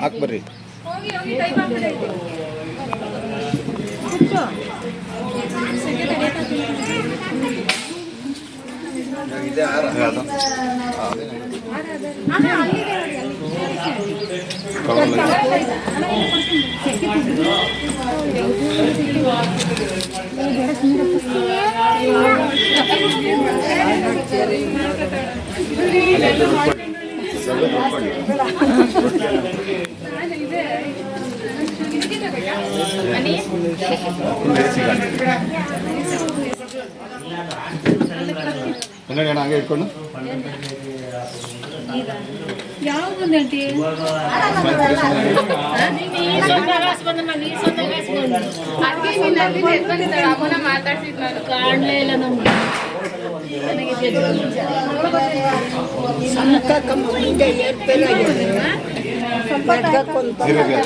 ಹಾಕ್ಬರ್ರಿ. ಹಂಗೆ ಇಟ್ಕೊಂಡು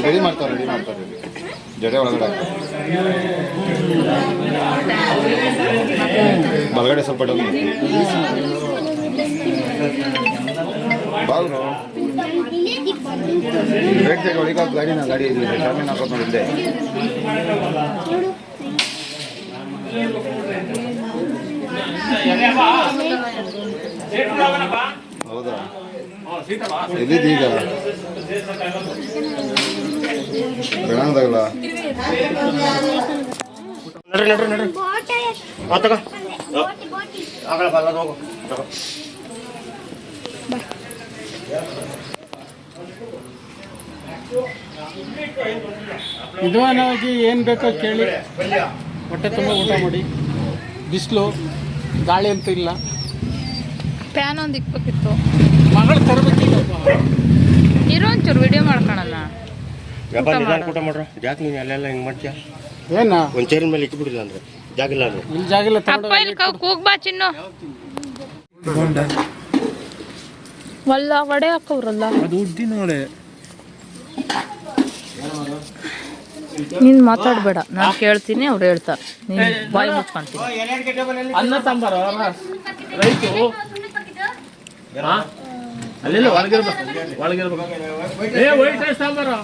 ರೆಡಿ ಮಾಡ್ತಾರೆ ಜಡೆ ಒಳಗಡೆ ಬಲಗಡೆ ಸ್ವಲ್ಪ ಬಾಗ್ರು ಬ್ರೇಕ್ ತೆಗೆ ಒಳಗೆ ಗಾಡಿನ ಗಾಡಿ ಶಾಮಿನ ಹಾಕೋದು ನೋಡಿದ್ದೆ. ಹೌದಾ ಎಲ್ಲಿದ್ದೀಗ ಬೆಳಂದಾಗಲ್ಲ ನಿಧಾನವಾಗಿ ಏನು ಬೇಕೋ ಕೇಳಿ ಹೊಟ್ಟೆ ತುಂಬ ಊಟ ಮಾಡಿ. ಬಿಸಿಲು ಗಾಳಿ ಅಂತೂ ಇಲ್ಲ. ಪ್ಯಾನ್ ಒಂದು ಇಕ್ಬೇಕಿತ್ತು. ಮಗಳು ತರಬೇಕಿಲ್ಲಪ್ಪ. ಇರೋ ಒಂಚೂರು ವಿಡಿಯೋ ಮಾಡ್ಕೊಳಲ್ಲ. ಊಟ ಮಾಡ್ರ ಯಾಕೆ ನೀನು ಅಲ್ಲೆಲ್ಲ ಹಿಂಗೆ ಮಾಡ್ತೀಯ? ಏನ ಒಂದು ಚೇರಿನ ಮೇಲೆ ಇಕ್ಬಿಡಿಲ್ಲ ಅಂದ್ರೆ ಜಾಗಿಲ್ಲ ಅಂದ್ರೆ ಇಲ್ಲಿ ಜಾಗಿಲ್ಲ. ಅಪ್ಪ ಇಲ್ಲಿ ಕೂಗ್ ಬಾ ಚಿನ್ನು. ವಲ್ಲ ವಡೆ ಹಾಕವ್ರಲ್ಲ ಅದು ಉದ್ದಿ ನೋಡೆ. ನೀನು ಮಾತಾಡಬೇಡ, ನಾನು ಕೇಳ್ತೀನಿ, ಅವ್ರು ಹೇಳ್ತಾರೆ, ನೀನು ಬಾಯಿ ಮುಚ್ಕೊಂತೀನಿ. ಅನ್ನ ಸಾಂಬಾರ ರೈತು ಅಲ್ಲೆಲ್ಲ ಒಳಗಿರ್ಬೇಕು. ವೈಟ್ ರೈಸ್ ಸಾಂಬಾರು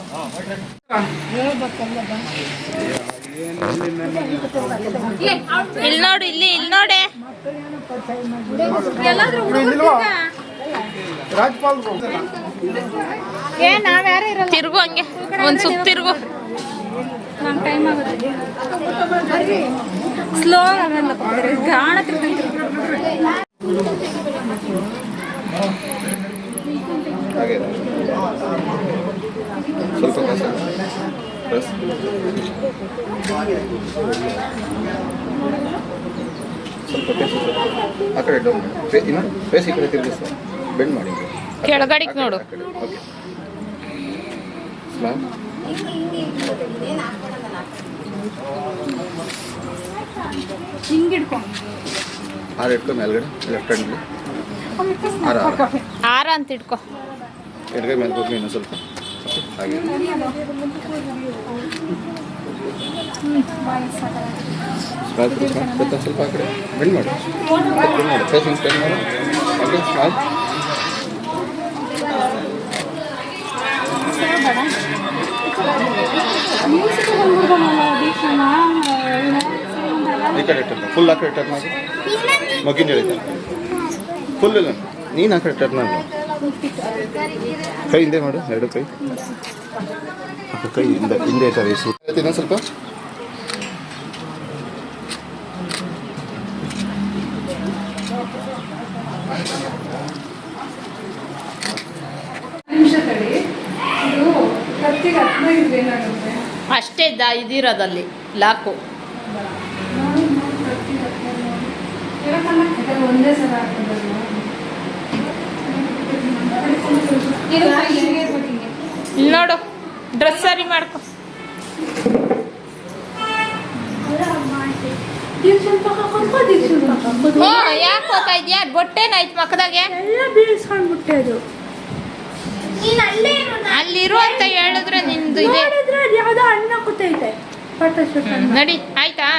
ಇಲ್ಲಿ ನೋಡಿ, ಇಲ್ಲಿ ನೋಡಿ. ತಿರ್ಗು ಹಂಗೆ ಒಂದ್ ಸುತ್ತ ತಿರ್ಗು. ಸ್ಲೋ ಸ್ವಲ್ಪ ಆ ಕಡೆ ಇನ್ನು ಫೇಸ್ ಈ ಕಡೆ ತಿರುಗಿಸ, ಬೆಂಡ್ ಮಾಡಿ ಕೆಳಗಡೆಗೆ ನೋಡು. Okay smile. ಆರು ಇಟ್ಕೊ ಮೇಲ್ಗಡೆ ಲೆಫ್ಟ್ ಹ್ಯಾಂಡ್ಲಿ ಆರ ಅಂತ ಇಟ್ಕೊ. ಎಡಗೈ ಮೇಲೆ ಹೋಗಿ ಇನ್ನೂ ಸ್ವಲ್ಪ ಹಾಗೆ ಸ್ವಲ್ಪ ಆ ಕಡೆ ಬೆಂಡ್ ಮಾಡಿ ಫೇಸ್ ಸ್ಪೆಂಡ್ ಮಾಡಿ ಓಕೆ ಸ್ಮೈಲ್. ಈ ಕಡೆ ಟರ್ನ್ ಫುಲ್ ಆ ಕಡೆ ಟರ್ನ್ ಮಾಡಿ ಮಗಿನ ಹೇಳಿದ್ದ ಫುಲ್ ಇಲ್ಲ ನೀನು ಆ ಕಡೆ ಟರ್ನ್ ಮಾಡಿ ಕೈ ಹಿಂದೆ ಮಾಡು, ಎರಡು ಕೈ ಕೈ ಹಿಂದೆ ಇರ್ತಾರೆ. ಇನ್ನೊಂದು ಸ್ವಲ್ಪ ಅಷ್ಟೇ ಇದಿರೋದಲ್ಲಿ ಲಾಕು. ಇಲ್ಲಿ ನೋಡು, ಡ್ರೆಸ್ ಸರಿ ಮಾಡ್ಕೊ. ಯಾಕೆ ಹೋಗ್ತಾ ಇದ್ಯಾ? ಬೊಟ್ಟೆನಾಯ್ತು ಮಕ್ಕದಾಗೆ ಎಲ್ಲ ಬೀಳ್ಸ್ಕೊಂಡ್ಬಿಟ್ಟೆ. ಅದು ಅಲ್ಲಿರು ಅಂತ ಹೇಳಿದ್ರೆ ನಿಂದು ಇದೆ. ಯಾವ್ದೋ ಹಣ್ಣು ಹಾಕುತ್ತೆ ಐತೆ ಫೋಟೋಶೂಟ್ ನಡಿ ಆಯ್ತಾ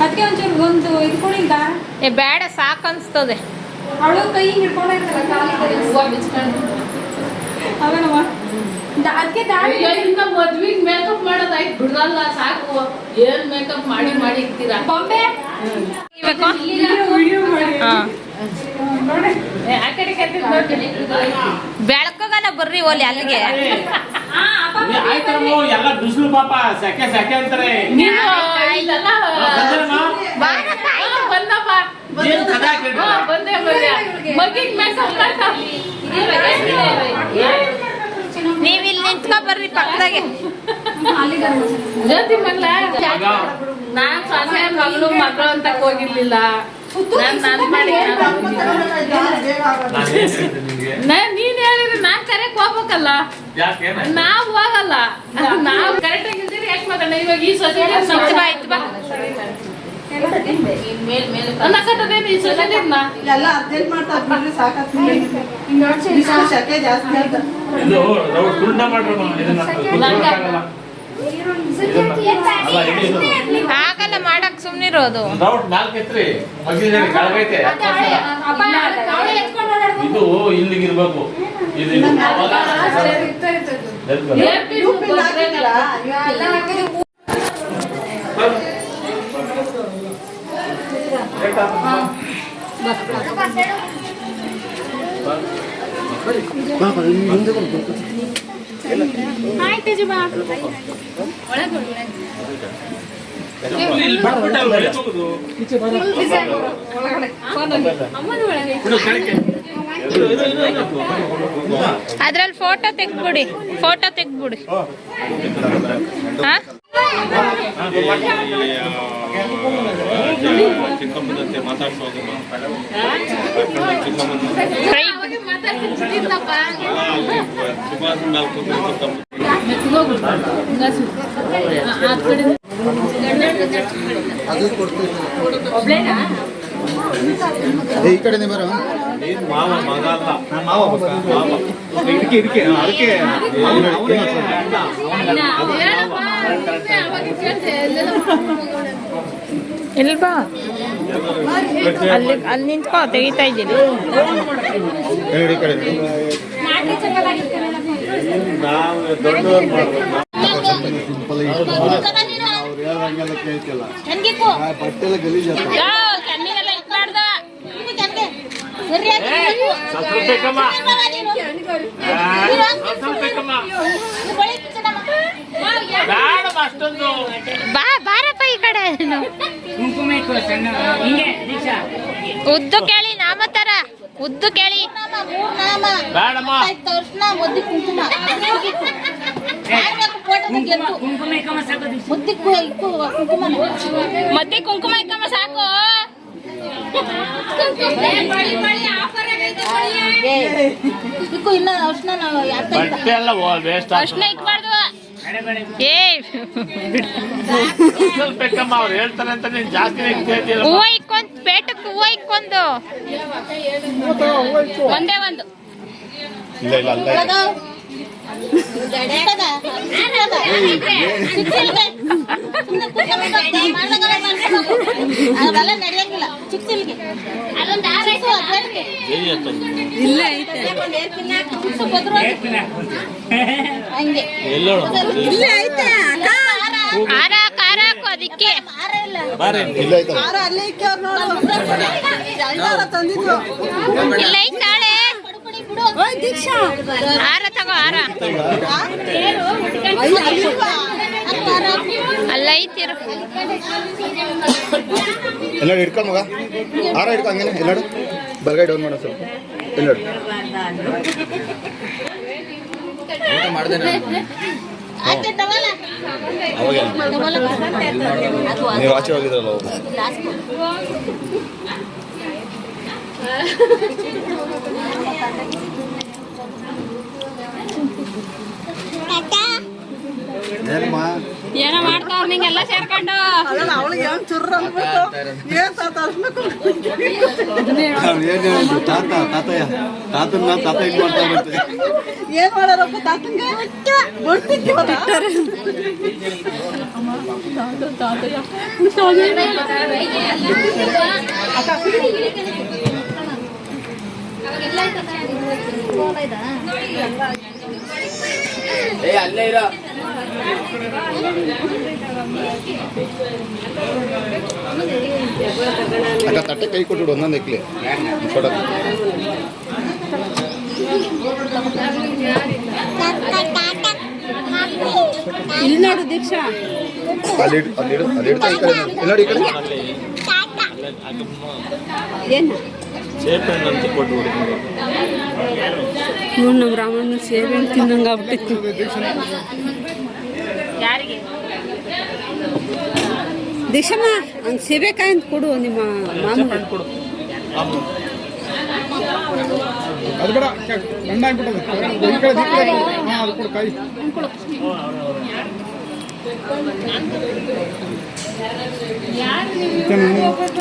ಅದಕ್ಕೆ ಒಂಚೂರು ಒಂದು ಇಟ್ಕೊಂಡಿದ್ದ ಏ ಬೇಡ ಸಾಕನ್ಸ್ತದೆ. ಅವಳು ಕೈ ಹಿಡ್ಕೊಂಡಿರ್ತಾರ ಖಾಲಿ ಕೈ ಹೂವು ಬಿಚ್ಕೊಂಡು ಅವನವ ಅದಕ್ಕೆ ದಾಳಿ ಇನ್ನ ಮದ್ವಿಗ್ ಮೇಕಪ್ ಮಾಡೋದಾಯ್ತು ಬಿಡಲ್ಲ ಸಾಕು. ಏನ್ ಮೇಕಪ್ ಮಾಡಿ ಮಾಡಿ ಇಕ್ತೀರಾ ಬೊಂಬೆ ವಿಡಿಯೋ ಮಾಡಿ ನೋಡಿ ಆ ಕಡೆ ಬೆಳಕಗನ ಬರ್ರಿ ಓಲಿ ಅಲ್ಲಿಗೆ. ಆಯ್ತಮ್ಮ ಎಲ್ಲ ಬಿಸಿಲು ಪಾಪ ಸೆಕೆ ಸೆಕೆ ಅಂತಾರೆ. ಬಂದೆ ಮಗಿಗ್ ಮೇಕಪ್ ನೀವ್ ಇಲ್ಲಿ ನಿಂತ್ಕೊ ಬರ್ರಿ ಪಕ್ಕದಾಗೆ. ಜ್ಯೋತಿ ಮಗ್ಳ ನಾನ್ ಸೊಸೆ ಮಗಳು ಅಂತ ಹೋಗಿರ್ಲಿಲ್ಲ. ನೀನ್ ಹೇಳಿದ್ರೆ ನಾನ್ ಕರೆಕ್ಟ್ ಹೋಗ್ಬೇಕಲ್ಲ. ನಾವ್ ಹೋಗಲ್ಲ. ನಾವ್ ಕರೆಕ್ಟ್ ಆಗಿದ್ದೀರಿ ಯಾಕೆ ಮಾತಾಡ ಇವಾಗ ಈ ಸೊಸೆ ಅನ್ನಕತ್ತದೇನು ಈ ಸೊಸೆನ ಎಲ್ಲ ಅರ್ಜೆಂಟ್ ಮಾಡ್ತಾರೆ ಬಿಡ್ರಿ ಸಾಕಾಗ್ತದೆ. ಶಕೆ ಜಾಸ್ತಿ ಆಯ್ತು. ಆಗಲ್ಲ ಮಾಡಕ್ ಸುಮ್ನಿರೋದು. ಇದು ಇಲ್ಲಿಗೆ ಇರ್ಬೇಕು. ಅದ್ರಲ್ಲಿ ಫೋಟೋ ತೆಗ್ದ್ಬಿಡಿ. ಹಾ ಈ ಕಡೆನೇ ಬರೋ ಮಾವ ಮಗ ಅಲ್ಲ. ಮಾವ ಇದಕ್ಕೆ ಅದಕ್ಕೆ ಇಲ್ವಾ ಅಲ್ಲಿ ನಿಂತ್ಕೋ ತೆಗಿತಾ ಇದ್ದೀನಿ. ಈ ಕಡೆ ನಾವು ದೊಡ್ಡವ್ರು ಮಾಡ್ಬೇಕು. ಬಟ್ಟೆಲ್ಲ ಗಲೀಜ್ ಬಾರಪ್ಪ ಈ ಕಡೆ. ಉದ್ದು ಕೇಳಿ ನಾಮ ತರ ಉದ್ದು ಕೇಳಿ. ಮತ್ತೆ ಕುಂಕುಮ ಇಕ್ಕಮ್ಮ ಸಾಕು. ಅರ್ಶನ ಇಕ್ಬಾರ್ದು. ಅವ್ರು ಹೇಳ್ತಾರೆ ಅಂತ ನೀನ್ ಜಾಸ್ತಿ ಹೂವ ಇಕ್ಕೊಂದ್ ಪೇಟಕ್ಕೆ ಹೂವ ಇಕ್ಕೊಂದು ಒಂದೇ ಒಂದು. ಇಲ್ಲ ಇಲ್ಲ ಅಲ್ಲ ಅದೆಲ್ಲ ನಡೆಯಂಗಿಲ್ಲ. ಚಿಕ್ಕ ಇಲ್ಲ ಐತೆ ಹಂಗೆ ಇಲ್ಲ ಐತೆ ಖಾರ ಖಾರ ಹಾಕು ಅದಕ್ಕೆ. ಇಲ್ಲ ಆಯ್ತಾ ಯಾರು ಅಲ್ಲೇ ಇಕ್ಕವ್ರು ನೋಡು ತಂದಿದ್ರು. ಇಲ್ಲ ಐತಾಳೆ ದೀಕ್ಷಾ ಹಾರ ತಗೋ ಹಾರ. ಅಲ್ಲ ಐತಿರು. ಎಲ್ಲಾಡು ಹಿಡ್ಕೊಂಡು ಮಗ ಹಾರ ಹಿಡ್ಕೊ ಹಂಗೇನೆ. ಎಲ್ಲಾಡು ಬಲಗೈ ಡೌನ್ ಮಾಡೋ ಸ್ವಲ್ಪ. ಎಲ್ಲಾಡು ಊಟ ಮಾಡಿದೆ ನೀವು ಆಚೆ ಹೋಗಿದ್ರಲ್ಲ ಏನಮ್ಮ ಏನೋ ಮಾಡ್ತಾವ್ರ ನಿಂಗೆಲ್ಲ ಸೇರ್ಕೊಂಡು ಅದಲ್ಲ ಅವಳಿಗೆ ಏನು ಚುರ್ರ ಅಂದ್ಬಿಟ್ಟು ಏನ್ ತಾತ ಅಷ್ಟಕ್ಕೂ ಏನ್ ಮಾಡಾರಪ್ಪ ತಾತಂಗೆ ಬಿಟ್ಟಿರ್ತಾರೆ ಅಲ್ಲೇ ಇರೋ ಅಕ್ಕ ತಟ್ಟೆ ಕೈ ಕೊಟ್ಟು ಒಂದೊಂದು ಎಕ್ಲಿ ಕೊಡೋದು ಇಲ್ಲಿ ನೋಡು ದೀಕ್ಷಾ ಅಲ್ಲಿ ಇಡ್ತಾ ಈ ಕಡೆ ನೋಡಿ ಈ ಕಡೆ ಏನು ಸೇಪೆ ಅಂತ ಕೊಟ್ಬಿಡಿ ನೋಡು ನಮ್ಮ ರಾಮಣ್ಣ ಸೇವೆ ತಿನ್ನಂಗೆ ಆಗ್ಬಿಟ್ಟಿತ್ತು ಯಾರಿಗೆ ದೀಕ್ಷಮ್ಮ ಹಂಗೆ ಸೇಬೇಕಾಯಿ ಅಂತ ಕೊಡು ನಿಮ್ಮ ಮಾಮ ಕೊಡು ಅದು ಬೇಡ ಗಂಡ ಆಗ್ಬಿಟ್ಟದ ಈ ಕಡೆ ಹಾಂ ಅದು ಕೊಡು ಕಾಯಿ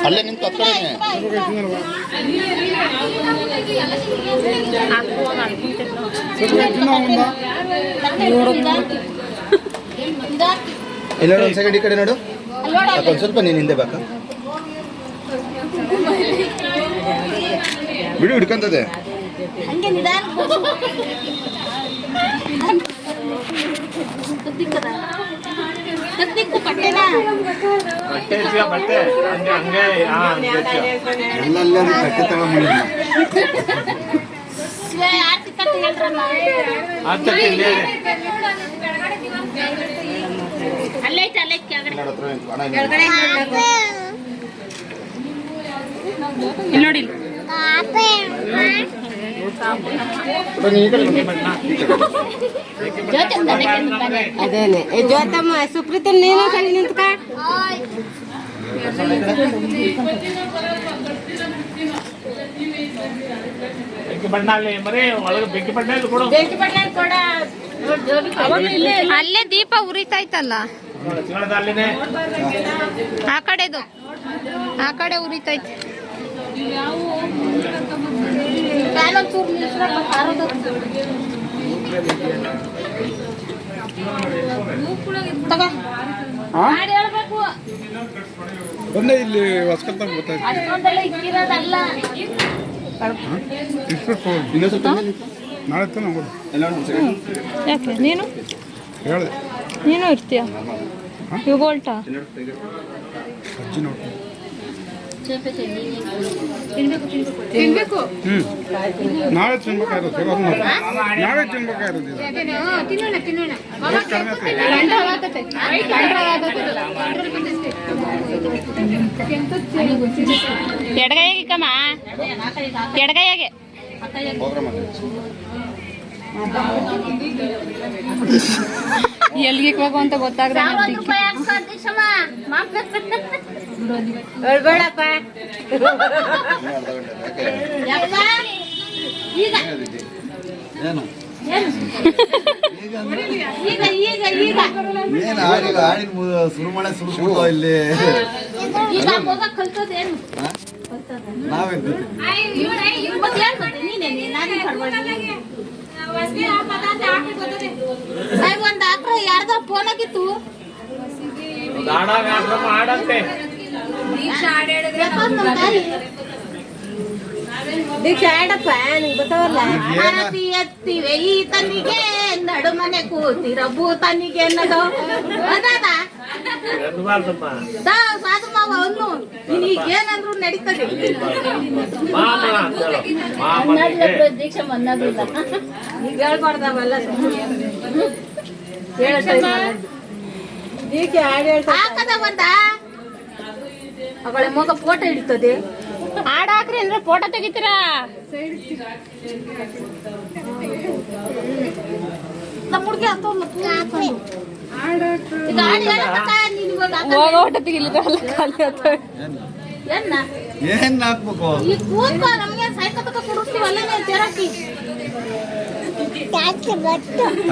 ಅಲ್ಲೇ ನಿಂತು ಹತ್ಕಡೆ ಇಲ್ಲ ಒಂದು ಸೆಕೆಂಡ್ ಈ ಕಡೆ ನೋಡು ಒಂದು ಸ್ವಲ್ಪ ನೀನು ಹಿಂದೆ ಬಾಕ ಬಿಡು ಹಿಡ್ಕೊಂತದೆ ಬಟ್ಟೆ ಇಸ್ಕ ಬಟ್ಟೆ ಹಂಗೆ ಹಂಗೆ ಎಲ್ಲ ಕಟ್ಟೆ ತಗೊಂಡ್ಬಿಡಿ ಅಲ್ಲೈತೆ ಅಲ್ಲೈತೆ ಹಣ ಇಲ್ಲಿ ನೋಡಿ ಅದೇನೆ ಜ್ಯೋತಮ್ಮ ಸುಪ್ರೀತ ನೀನು ಕೈ ನಿಂತ್ಕ ಬೆಂಕಿ ಬಣ್ಣ ಅಲ್ಲಿ ಮರಿ ಒಳಗೆ ಬೆಂಕಿ ಬಣ್ಣ ಇಲ್ಲಿ ಕೊಡು ಅಲ್ಲೇ ದೀಪ ಉರಿತಾ ಇತ್ತಲ್ಲ ಚಿನ್ನದ ಅಲ್ಲಿನೇ ಆ ಕಡೆದು ಆ ಕಡೆ ಉರಿತೈತೆ ಬಂದೆ ಇಲ್ಲಿ ಹೊಸ್ಕಲ್ತ ಗೊತ್ತಾಯ್ತು ಇನ್ನೊಂದು ಸ್ವಲ್ಪ ನಾಳೆ ನಾವು ಎಲ್ಲ ಒಂದು ಸೆಕೆಂಡ್ ಯಾಕೆ ನೀನು ಹೇಳಿದೆ ನೀನು ಇರ್ತೀಯ ಇವಾಗ ಹೊಲ್ಟಾ ಅಜ್ಜಿ ನೋಡ್ತೀನಿ ತಿನ್ಬೇಕು ನಾಳೆ ತಿನ್ಬೇಕಾಗಿರೋದು ನಾಳೆ ತಿನ್ಬೇಕಾಗಿರೋದು ತಿನ್ನೋಣ ಎಡಗೈಗೆ ಕಮ್ಮ ಎಡಗೈಗೆ ಎಲ್ಲಿಗೆ ಹೋಗು ಅಂತ ಗೊತ್ತಾಗ್ದ ಹೇಳ್ಬೇಡಪ್ಪ ಏನು ಈಗ ಈಗ ಈಗ ಏನು ಆಡಿನ ಶುರು ಮಾಡೇ ಶುರು ಇಲ್ಲಿ ಈಗ ಹೋಗ ಕಲ್ತದೇನು ನಾವೇನು ಒಂದ್ ಆಕ್ರ ಯಾರ್ದ ಫೋನ್ ಆಗಿತ್ತು ಆಡಂತೆ ದೀಕ್ಷಾ ಆಡಪ್ಪ ನಿಂಗೆ ಗೊತ್ತಾವಲ್ಲ ಆರತಿ ಎತ್ತಿವೆ ಈ ತನ್ನಿಗೆ ನಡು ಮನೆ ಕೂತಿರ ಭೂತನಿಗೆ ಅನ್ನೋದು ಅದಾದ ಸಾಧು ಮಾವ ಅನ್ನು ಏನಂದ್ರು ನಡೀತದೆ ದೀಕ್ಷೆ ಮನ್ನದಿಲ್ಲ ಈಗ ಹೇಳ್ಬಾರ್ದವಲ್ಲ ದೀಕ್ಷೆ ಹಾಡು ಹೇಳ್ತಾ ಹಾಕದ ಒಂದ ಅವಳ ಮಗ ಫೋಟೋ ಹಿಡಿತದೆ ಹಾಡ್ ಹಾಕ್ರಿ ಅಂದ್ರೆ ಫೋಟೋ ತೆಗಿತೀರಾ ನಮ್ಮ ಹುಡುಗಿ ಅಂತ ಈಗ ಹಾಡು ಹೇಳಕ್ಕ ನೀನು ಇವಾಗ ಹೋಗೋ ಊಟ ತೆಗಿಲಿಲ್ಲ ಖಾಲಿ ಆಯ್ತು ಏನ್ನ ಏನ್ ಹಾಕ್ಬೇಕು ಈ ಕೂತ್ಕೋ ನಮ್ಗೆ ಸೈಕಲ್ ಕೊಡಿಸ್ತೀವಲ್ಲ ನೀವು ತೆರಕಿ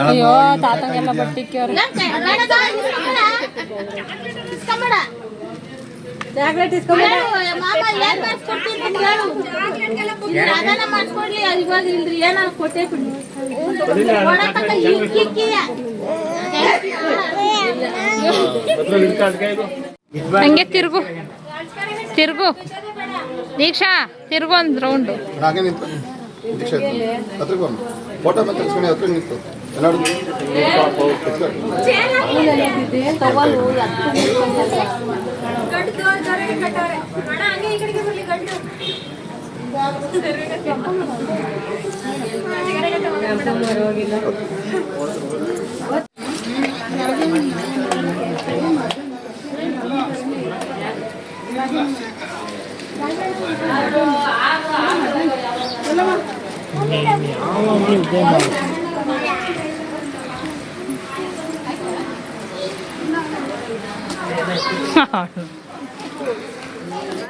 ಅಯ್ಯೋ ತಾತಂಗೆಲ್ಲ ಬಟ್ಟಿಕ್ಕೆ ಅವ್ರು ಯಾಕೆ? ಬೇಡ, ಬೇಡ, ಚಾಕ್ಲೇಟ್ ಇಸ್ಕೊಂಬೇಡ ಮಾಮ ಏನ್ ಮಾಡಿಸ್ಕೊಡ್ತೀನಿ ಅಂತ ಹೇಳು ಅದನ್ನ ಮಾಡಿಸ್ಕೊಡ್ಲಿ ಇವಾಗ ಇಲ್ರಿ ಏನಾರು ಕೊಟ್ಟೆ ಬಿಡಿ ಹಂಗೆ ತಿರುಗು ತಿರುಗು ದೀಕ್ಷಾ ತಿರುಗು ಒಂದು ರೌಂಡು ಹಾಗೆ ನಿಂತು ದೀಕ್ಷಾ ಹತ್ರಕ್ಕೆ ಬಂದು ಫೋಟೋ ಬಂದು ತೆಗೆಸ್ಕೊಂಡು ಹತ್ರ ನಿಂತು ಎಲ್ಲರೂ